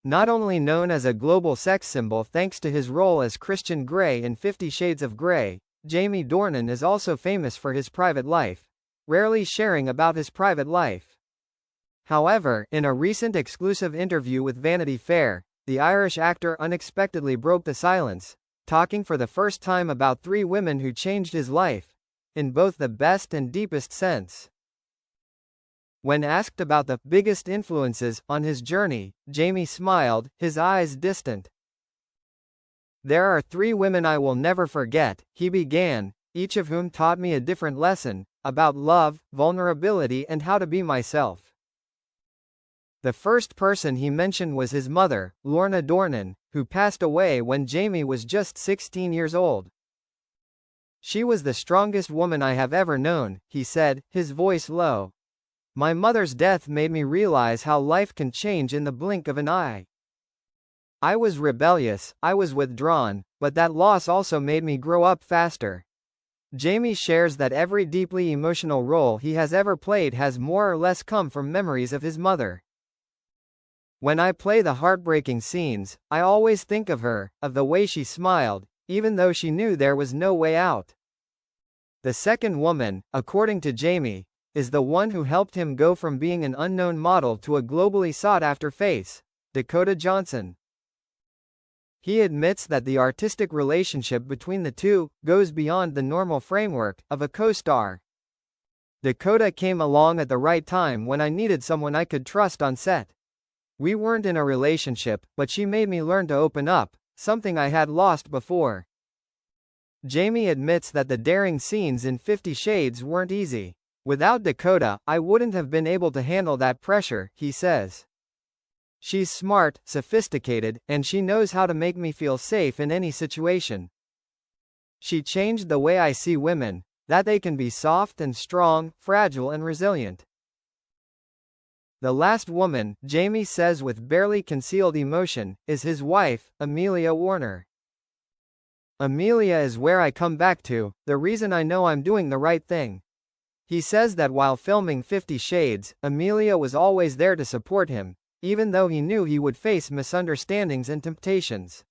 Not only known as a global sex symbol thanks to his role as Christian Grey in 50 Shades of Grey, Jamie Dornan is also famous for his private life, rarely sharing about his private life. However, in a recent exclusive interview with Vanity Fair, the Irish actor unexpectedly broke the silence, talking for the first time about 3 women who changed his life, in both the best and deepest sense. When asked about the biggest influences on his journey, Jamie smiled, his eyes distant. "There are 3 women I will never forget," he began, "each of whom taught me a different lesson, about love, vulnerability and how to be myself." The first person he mentioned was his mother, Lorna Dornan, who passed away when Jamie was just 16 years old. "She was the strongest woman I have ever known," he said, his voice low. "My mother's death made me realize how life can change in the blink of an eye. I was rebellious, I was withdrawn, but that loss also made me grow up faster." Jamie shares that every deeply emotional role he has ever played has more or less come from memories of his mother. "When I play the heartbreaking scenes, I always think of her, of the way she smiled, even though she knew there was no way out." The second woman, according to Jamie, is the one who helped him go from being an unknown model to a globally sought-after face, Dakota Johnson. He admits that the artistic relationship between the two goes beyond the normal framework of a co-star. "Dakota came along at the right time when I needed someone I could trust on set. We weren't in a relationship, but she made me learn to open up, something I had lost before." Jamie admits that the daring scenes in 50 Shades weren't easy. "Without Dakota, I wouldn't have been able to handle that pressure," he says. "She's smart, sophisticated, and she knows how to make me feel safe in any situation. She changed the way I see women, that they can be soft and strong, fragile and resilient." The last woman, Jamie says with barely concealed emotion, is his wife, Amelia Warner. "Amelia is where I come back to, the reason I know I'm doing the right thing." He says that while filming 50 Shades, Amelia was always there to support him, even though he knew he would face misunderstandings and temptations.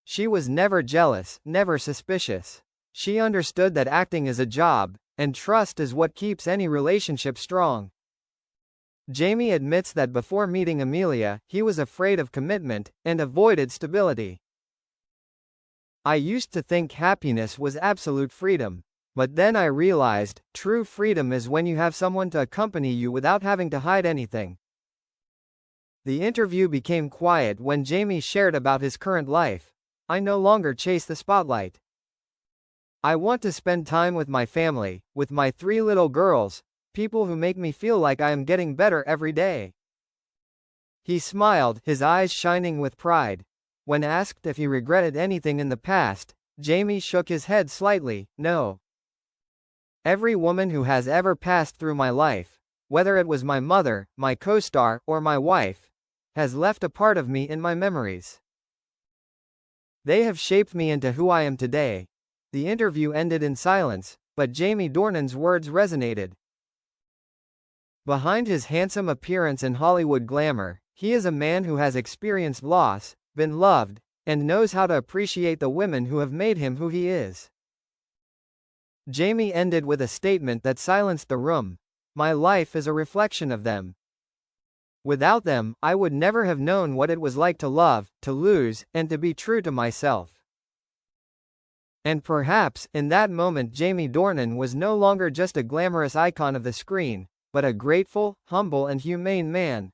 "She was never jealous, never suspicious. She understood that acting is a job, and trust is what keeps any relationship strong." Jamie admits that before meeting Amelia, he was afraid of commitment, and avoided stability. "I used to think happiness was absolute freedom. But then I realized, true freedom is when you have someone to accompany you without having to hide anything." The interview became quiet when Jamie shared about his current life. "I no longer chase the spotlight. I want to spend time with my family, with my 3 little girls, people who make me feel like I am getting better every day." He smiled, his eyes shining with pride. When asked if he regretted anything in the past, Jamie shook his head slightly, "No. Every woman who has ever passed through my life, whether it was my mother, my co-star, or my wife, has left a part of me in my memories. They have shaped me into who I am today." The interview ended in silence, but Jamie Dornan's words resonated. Behind his handsome appearance and Hollywood glamour, he is a man who has experienced loss, been loved, and knows how to appreciate the women who have made him who he is. Jamie ended with a statement that silenced the room. "My life is a reflection of them. Without them, I would never have known what it was like to love, to lose, and to be true to myself." And perhaps, in that moment Jamie Dornan was no longer just a glamorous icon of the screen, but a grateful, humble and humane man.